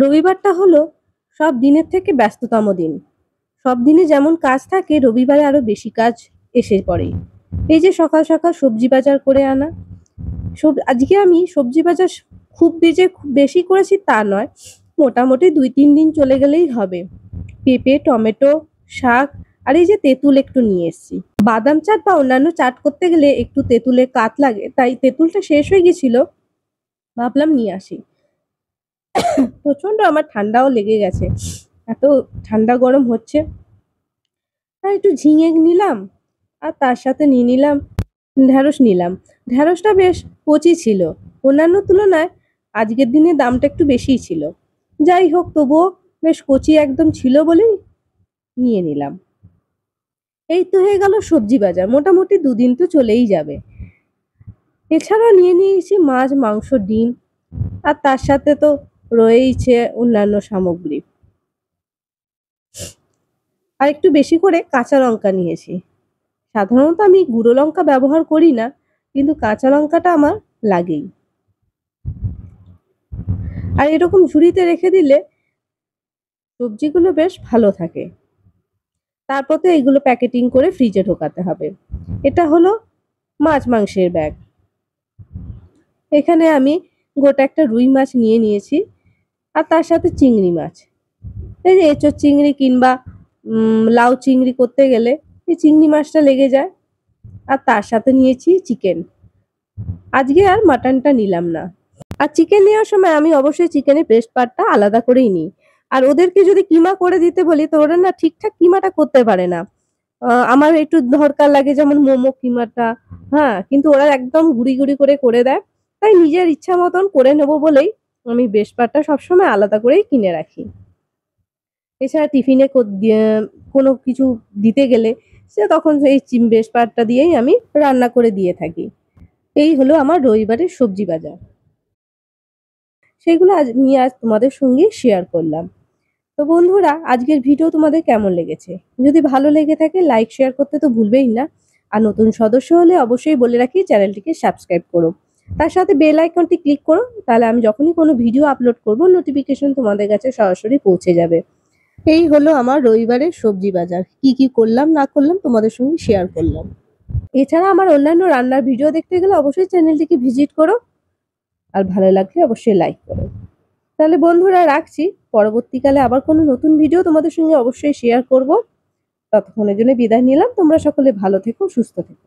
রবিবারটা হলো সব দিনের থেকে ব্যস্ততম দিন। সব দিনে যেমন কাজ থাকে রবিবারে আরো বেশি কাজ এসে পড়ে। এই যে সকাল সকাল সবজি বাজার করে আনা। আজকে আমি সবজি বাজার খুব বেশি করেছি তা নয়। মোটামুটি ২-৩ দিন চলে গেলেই হবে। পেঁপে, টমেটো, শাক আর এই যে তেঁতুল একটু নিয়ে এসেছি। বাদাম চাট বা অন্যান্য চাট করতে গেলে একটু তেঁতুলের কাত লাগে, তাই তেঁতুলটা শেষ হয়ে গেছিল, ভাবলাম নিয়ে আসি। প্রচন্ড আমার ঠান্ডাও লেগে গেছে, এত ঠান্ডা গরম হচ্ছে। আর একটু ঝিঙে নিলাম, আর তার সাথে নিয়ে নিলাম ঢ্যাঁড়স নিলাম। ঢ্যাঁড়সটা বেশ কচি ছিল, অন্যান্য তুলনায় আজকের দিনে দামটা একটু বেশিই ছিল। যাই হোক, তবুও বেশ কচি একদম ছিল বলেই নিয়ে নিলাম। এই তো হয়ে গেল সবজি বাজার, মোটামুটি ২ দিন তো চলেই যাবে। এছাড়া নিয়ে নিয়েছি মাছ, মাংস, ডিম, আর তার সাথে তো রয়েইছে অন্যান্য সামগ্রী। আর একটু বেশি করে কাঁচা লঙ্কা নিয়েছি। সাধারণত আমি গুঁড়ো লঙ্কা ব্যবহার করি না, কিন্তু কাঁচা লঙ্কাটা আমার লাগেই। আর এরকম ঝুড়িতে রেখে দিলে সবজিগুলো বেশ ভালো থাকে। তারপর তো এগুলো প্যাকেটিং করে ফ্রিজে ঢোকাতে হবে। এটা হলো মাছ মাংসের ব্যাগ। এখানে আমি গোটা একটা রুই মাছ নিয়ে নিয়েছি, আর তার সাথে চিংড়ি মাছ। এই যে এঁচোড় চিংড়ি কিংবা লাউ চিংড়ি করতে গেলে এই চিংড়ি মাছটা লেগে যায়। আর তার সাথে নিয়েছি চিকেন। আজকে আর মাটনটা নিলাম না। আর চিকেন নেওয়ার সময় আমি অবশ্যই চিকেনের ব্রেস্ট পার্টটা আলাদা করেই নিই। আর ওদেরকে যদি কিমা করে দিতে বলি তো ওরা না ঠিকঠাক কিমাটা করতে পারে না। আমার একটু দরকার লাগে যেমন মোমো কিমাটা, হ্যাঁ, কিন্তু ওরা একদম গুঁড়ি গুঁড়ি করে দেয়। তাই নিজের ইচ্ছা মতন করে নেবো বলেই আমি ব্রেস্ট পার্টটা সবসময় আলাদা করেই কিনে রাখি। এছাড়া টিফিনে কোনো কিছু দিতে গেলে সে তখন এই ব্রেস্ট পার্টটা দিয়েই আমি রান্না করে দিয়ে থাকি। এই হলো আমার রবিবারের সবজি বাজার। সেগুলো আজ তোমাদের সঙ্গে শেয়ার করলাম। তো বন্ধুরা, আজকের ভিডিও তোমাদের কেমন লেগেছে? যদি ভালো লেগে থাকে লাইক শেয়ার করতে তো ভুলবেই না। আর নতুন সদস্য হলে অবশ্যই বলে রাখি চ্যানেলটিকে সাবস্ক্রাইব করো। তার সাথে বেল আইকনটি ক্লিক করো, তাহলে আমি যখনই কোনো ভিডিও আপলোড করব নোটিফিকেশন তোমাদের কাছে সরাসরি পৌঁছে যাবে। এই হলো আমার রবিবারের সবজি বাজার। কি কি করলাম না করলাম তোমাদের সঙ্গে শেয়ার করলাম। এছাড়া আমার অন্যান্য রান্নার ভিডিও দেখতে গেলে অবশ্যই চ্যানেলটিকে ভিজিট করো, আর ভালো লাগলে অবশ্যই লাইক করো। তাহলে বন্ধুরা রাখছি, পরবর্তীকালে আবার কোনো নতুন ভিডিও তোমাদের সঙ্গে অবশ্যই শেয়ার করব। ততক্ষণের জন্য বিদায় নিলাম। তোমরা সকলে ভালো থেকো, সুস্থ থেকো।